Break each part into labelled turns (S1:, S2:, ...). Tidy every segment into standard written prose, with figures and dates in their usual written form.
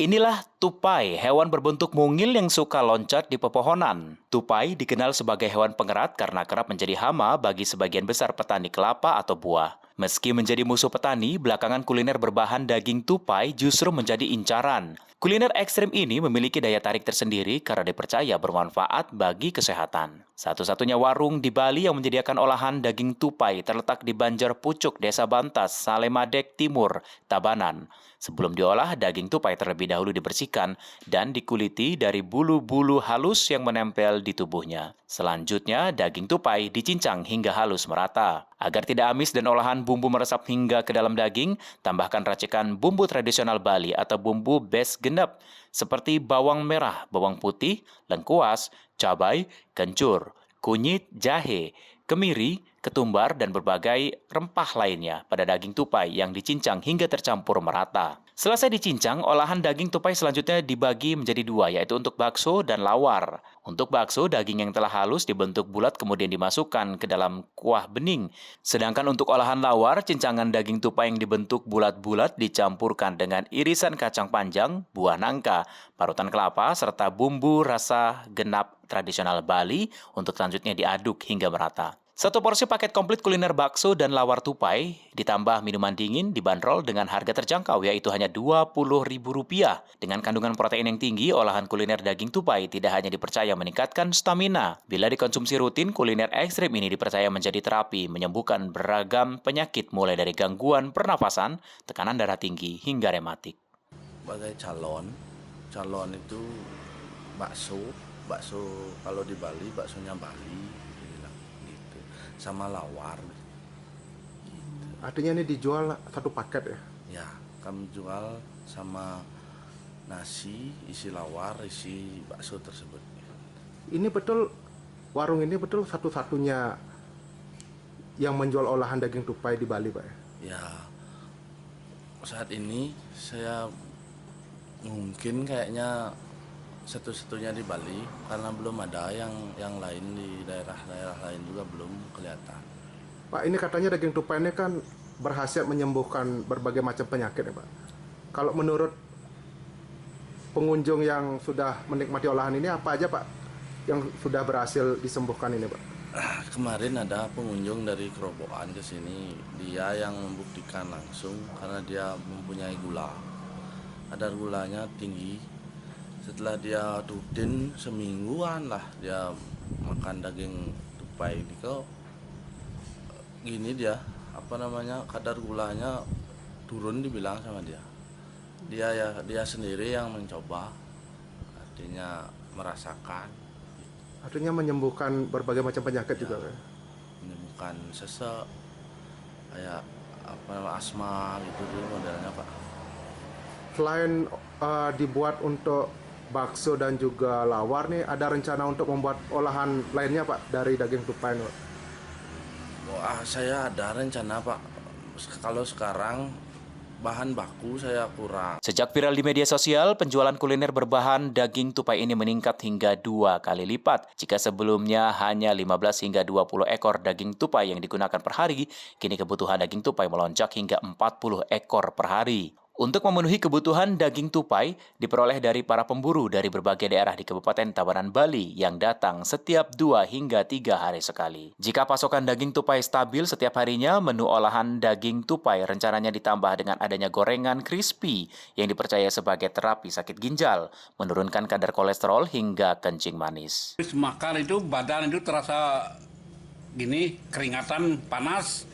S1: Inilah tupai, hewan berbentuk mungil yang suka loncat di pepohonan. Tupai dikenal sebagai hewan pengerat karena kerap menjadi hama bagi sebagian besar petani kelapa atau buah. Meski menjadi musuh petani, belakangan kuliner berbahan daging tupai justru menjadi incaran. Kuliner ekstrim ini memiliki daya tarik tersendiri karena dipercaya bermanfaat bagi kesehatan. Satu-satunya warung di Bali yang menyediakan olahan daging tupai terletak di Banjar Pucuk, Desa Bantas, Salemadeg Timur, Tabanan. Sebelum diolah, daging tupai terlebih dahulu dibersihkan dan dikuliti dari bulu-bulu halus yang menempel di tubuhnya. Selanjutnya, daging tupai dicincang hingga halus merata. Agar tidak amis dan olahan bumbu meresap hingga ke dalam daging, tambahkan racikan bumbu tradisional Bali atau bumbu bes genep, seperti bawang merah, bawang putih, lengkuas, cabai, kencur, kunyit, jahe, kemiri, ketumbar, dan berbagai rempah lainnya pada daging tupai yang dicincang hingga tercampur merata. Selesai dicincang, olahan daging tupai selanjutnya dibagi menjadi dua, yaitu untuk bakso dan lawar. Untuk bakso, daging yang telah halus dibentuk bulat kemudian dimasukkan ke dalam kuah bening. Sedangkan untuk olahan lawar, cincangan daging tupai yang dibentuk bulat-bulat dicampurkan dengan irisan kacang panjang, buah nangka, parutan kelapa, serta bumbu rasa genap tradisional Bali untuk selanjutnya diaduk hingga merata. Satu porsi paket komplit kuliner bakso dan lawar tupai ditambah minuman dingin dibanderol dengan harga terjangkau yaitu hanya Rp20.000. Dengan kandungan protein yang tinggi, olahan kuliner daging tupai tidak hanya dipercaya meningkatkan stamina. Bila dikonsumsi rutin, kuliner ekstrim ini dipercaya menjadi terapi menyembuhkan beragam penyakit mulai dari gangguan pernafasan, tekanan darah tinggi hingga rematik.
S2: Sebagai calon itu bakso kalau di Bali baksonya Bali bilang gitu, sama lawar gitu.
S3: Artinya ini dijual satu paket ya?
S2: Ya, kami jual sama nasi isi lawar isi bakso tersebut.
S3: Ini betul, warung ini betul satu-satunya yang menjual olahan daging tupai di Bali, Pak?
S2: Ya, saat ini saya mungkin kayaknya satu-satunya di Bali karena belum ada yang lain di daerah-daerah lain juga belum kelihatan.
S3: Pak, ini katanya daging tupai ini kan berhasil menyembuhkan berbagai macam penyakit ya, Pak. Kalau menurut pengunjung yang sudah menikmati olahan ini, apa aja, Pak, yang sudah berhasil disembuhkan ini, Pak?
S2: Kemarin ada pengunjung dari Kerobokan ke sini, dia yang membuktikan langsung karena dia mempunyai gula. Kadar gulanya tinggi. Setelah dia rutin semingguan lah dia makan daging tupai ini kok gini kadar gulanya turun dibilang sama dia. Dia sendiri yang mencoba, artinya merasakan.
S3: Artinya menyembuhkan berbagai macam penyakit
S2: Ya,
S3: juga, Pak?
S2: menyembuhkan sesek, kayak asma gitu dulu modelnya, Pak.
S3: Selain dibuat untuk bakso dan juga lawar nih, ada rencana untuk membuat olahan lainnya, Pak, dari daging tupai ini, Pak?
S2: Wah, saya ada rencana, Pak. Kalau sekarang bahan baku saya kurang.
S1: Sejak viral di media sosial, penjualan kuliner berbahan daging tupai ini meningkat hingga 2 kali lipat. Jika sebelumnya hanya 15 hingga 20 ekor daging tupai yang digunakan per hari, kini kebutuhan daging tupai melonjak hingga 40 ekor per hari. Untuk memenuhi kebutuhan daging tupai, diperoleh dari para pemburu dari berbagai daerah di Kabupaten Tabanan, Bali yang datang setiap 2 hingga 3 hari sekali. Jika pasokan daging tupai stabil setiap harinya, menu olahan daging tupai rencananya ditambah dengan adanya gorengan crispy yang dipercaya sebagai terapi sakit ginjal, menurunkan kadar kolesterol hingga kencing manis.
S4: Habis makan itu badan itu terasa gini, keringatan, panas,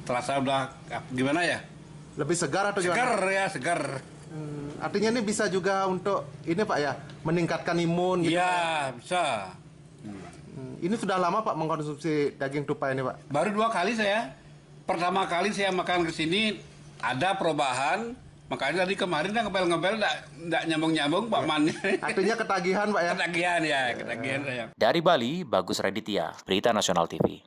S4: terasa udah gimana ya?
S3: Lebih segar atau gimana?
S4: Segar ya, segar.
S3: Artinya ini bisa juga untuk ini, Pak, ya, meningkatkan imun gitu.
S4: Iya, bisa.
S3: Ini sudah lama, Pak, mengkonsumsi daging tupai ini, Pak?
S4: Baru 2 kali saya. Pertama kali saya makan ke sini ada perubahan. Makanya tadi kemarin kan ngepel-ngepel enggak nyambung-nyambung Pak Man.
S3: Artinya ketagihan, Pak, ya?
S4: Ketagihan ya, ketagihan saya.
S1: Dari Bali, Bagus Raditya, Berita Nasional TV.